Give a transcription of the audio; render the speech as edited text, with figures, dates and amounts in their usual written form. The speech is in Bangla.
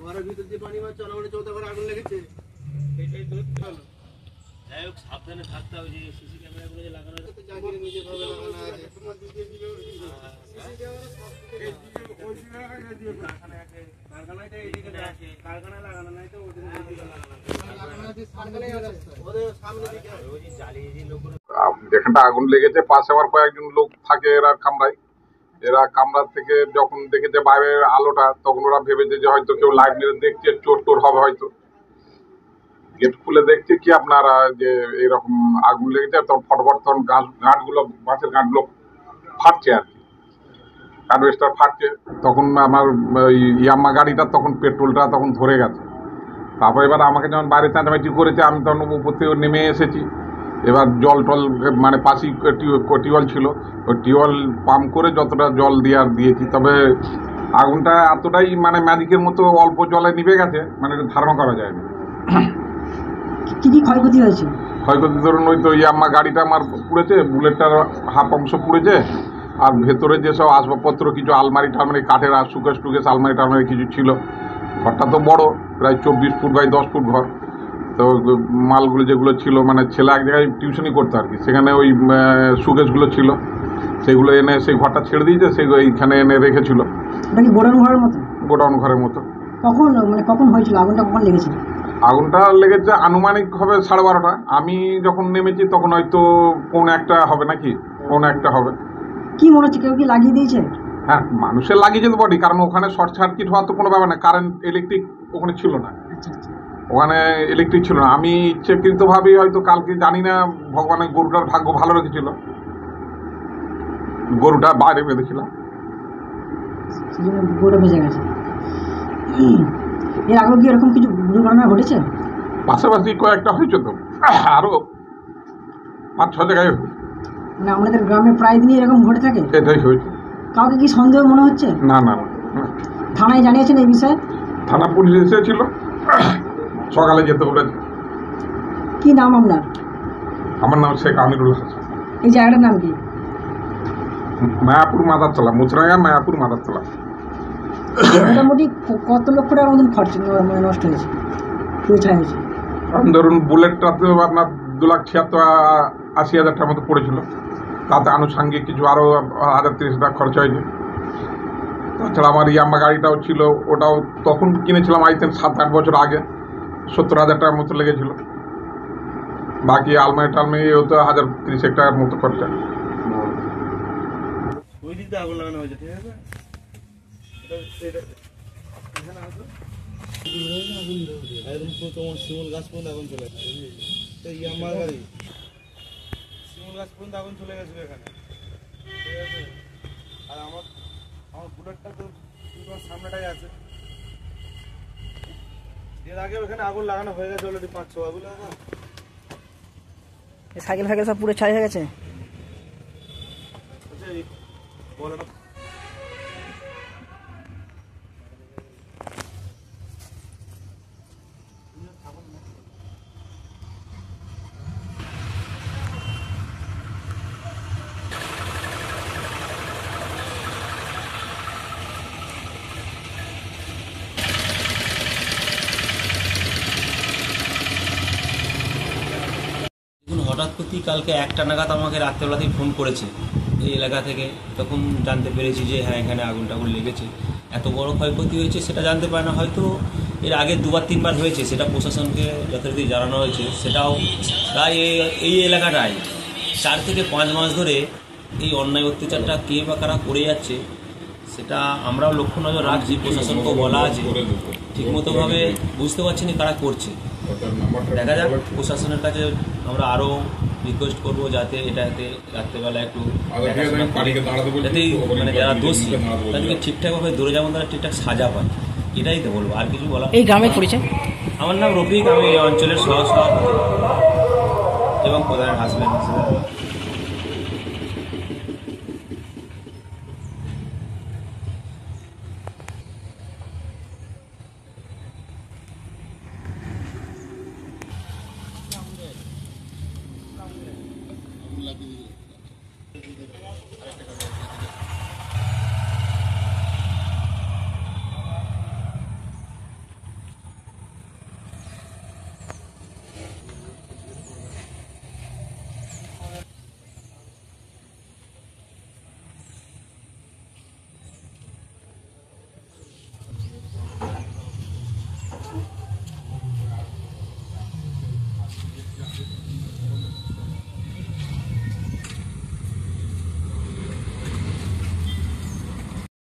ঘরের ভিতর যে পানি মারছে অনেক চৌথা ঘরে আগুন লেগেছে, এটাই ধরতে হলো। যাই হোক সাবধানে থাকতে হবে, যে সিসি ক্যামেরা গুলো যে লাগানো আছে জাগিয়ে নিজে ভাবে লাগানো আছে। তোমার দিকে দিলে কারখানাটা এদিকে আছে, কারখানায় লাগানো নাই তো ওদিকে ওদের সামনে দিকে ওই জ্বালিয়ে যে লোক যেখানটা আগুন লেগেছে পাশে আবার কয়েকজন লোক থাকে, এরা কামরায়। এরা কামরা থেকে যখন দেখেছে বাইরের আলোটা, তখন ওরা ভেবেছে যে হয়তো কেউ লাইট মেরে দেখছে, চোর টোর হবে হয়তো। গেট খুলে দেখছে কি আপনারা যে এরকম আগুন লেগেছে, তখন ফটফট তখন গাঁটগুলো বাঁশের গাঁটগুলো ফাটছে আর কি, হারভেস্টার ফাটছে। তখন আমার ওই ইয়াম্মা গাড়িটা তখন পেট্রোলটা তখন ধরে গেছে। তারপর এবার আমাকে যখন বাইরে চাঁচামাচি করেছে, আমি তখন উপর থেকে নেমে এসেছি। এবার জল টল মানে পাশেই টিউবওয়েল ছিল, ওই টিউবওয়েল পাম্প করে যতটা জল দিয়েছি। তবে আগুনটা এতটাই মানে ম্যাজিকের মতো অল্প জলে নিভে গেছে, মানে ধারণা করা যায়নি। কি কি ক্ষয়ক্ষতি হয়েছে? ক্ষয়ক্ষতি ধরুন ওই তো ইয়াম্মা গাড়িটা আমার পুড়েছে, বুলেটটার হাফ অংশ পুড়েছে, আর ভেতরে যেসব আসবাবপত্র কিছু আলমারি টালমারি কাঠের আর সুকেশ টুকেশ আলমারি টালমারি কিছু ছিল। ঘরটা তো বড়, প্রায় 24 ফুট বাই 10 ফুট ঘর। তো মালগুলো যেগুলো ছিল, মানে ছেলে এক জায়গায় টিউশনই করতো আর কি, সেখানে ওই সুকেশগুলো ছিল, সেগুলো এনে সেই ঘরটা ছেড়ে দিয়েছে, সেগুলো এইখানে এনে রেখেছিল। গোডাউন ঘরের মতো? গোডাউন ঘরের মতো। কখন হয়েছিল আগুনটা, কখন লেগেছিল? আগুনটা লেগেছে আনুমানিক হবে 12:30টা। আমি যখন নেমেছি তখন হয়তো 1:45 হবে, নাকি 1:45 হবে। কি মনে হচ্ছে, কেউ কি লাগিয়ে দিয়েছে? হ্যাঁ, মানুষের লাগিয়েছে তো বডি, কারণ ওখানে শর্ট সার্কিট হওয়ার তো কোনো ব্যাপার না, কারেন্ট ইলেকট্রিক ওখানে ছিল না। ওখানে ইলেকট্রিক ছিল না। আমি ইচ্ছাকৃতভাবে হয়তো কালকে জানি না, ভগবানের গরুটার ভাগ্য ভালো রেখেছিল, গরুটা বাইরে বেঁধেছিলাম, গরুটা বেঁচে গেছে। এর আগে কি এরকম কিছু দুর্ঘটনা ঘটেছে? পাশাপাশি কয়েকটা হয়েছে তো, আরো 5-6 জায়গায়। মানে আমাদের গ্রামে প্রায় দিনই এরকম ঘটে থাকে? এটাই হয়েছে। কাউকে কি সন্দেহ মনে হচ্ছে? না না না। থানায় জানিয়েছেন এই বিষয়ে? থানা পুলিশ এসেছিল, সকালে যেতে বলেছে। কি নাম আপনার? আমার নাম শেখ আমিরুল হাসান। এই জায়গাটার নাম কি? মায়াপুর মাদারতলা, মুচরাঙ্গা মায়াপুর মাদারতলা। মোটামুটি কত লক্ষ টাকার মতন খরচ নষ্ট হয়েছে, পুরোটাই হয়েছে? ধরুন বুলেটটাতে আপনার 2,76,80,000 টাকার মতো পড়েছিল, তাতে আনুষঙ্গিক কিছু আরও 1,030 টাকা খরচ হয়েছে। তাছাড়া আমার ইয়াম্মা গাড়িটাও ছিল, ওটাও তখন কিনেছিলাম 7-8 বছর আগে, 70,000 টাকার মতো লেগেছিল। বাকি আলমারি টালমারি ওতে 1,030 টাকার মতো খরচা। ওই দিক দিয়ে আগুন লাগানো হয়েছে, ঠিক আছে? তোমার শিমুল গাছ পর্যন্ত আগুন চলে গেছে, ইয়াম্মার গাড়ি শিমুল গাছ পর্যন্ত আগুন চলে গেছিল এখানে, ঠিক আছে? আর আমার বুলেটটা তো সামনেটাই আছে। এর আগে ওখানে আগুন লাগানো হয়ে গেছে অলরেডি, 5-6 আগুন লাগানো। সাইকেল ফাইকেল সব পুরো ছাই হয়ে গেছে। বলো না। হঠাৎ করেই কালকে 1টা নাগাদ আমাকে রাত্রেবেলাতেই ফোন করেছে এই এলাকা থেকে। তখন জানতে পেরেছি যে হ্যাঁ এখানে আগুন টাগুন লেগেছে। এত বড় ক্ষয়ক্ষতি হয়েছে সেটা জানতে পারে না, হয়তো এর আগে 2-3 বার হয়েছে, সেটা প্রশাসনকে যথারীতি জানানো হয়েছে। সেটাও প্রায় এই এলাকাটায় 4 থেকে 5 মাস ধরে এই অন্যায় অত্যাচারটা কে বা কারা করে যাচ্ছে সেটা আমরাও লক্ষ্য নজর রাখছি, প্রশাসনকেও বলা আছে। ঠিকমতোভাবে বুঝতে পারছি না কারা করছে। দেখা যাক, প্রশাসনের কাছে আমরা আরও রিকোয়েস্ট করবো যাতে এটাতে রাত্রেবেলা একটু দেখাশোনা করে, যাতে মানে যারা দোষী তাদেরকে ঠিকঠাকভাবে ধরে, যেমন তারা ঠিকঠাক সাজা পায়, এটাই তো বলবো, আর কিছু বলা। এই গ্রামে পরিচয়? আমার নাম রফিক, আমি এই অঞ্চলের সহ সভাপতি এবং প্রধানের হাসবেন্ড হিসেবে।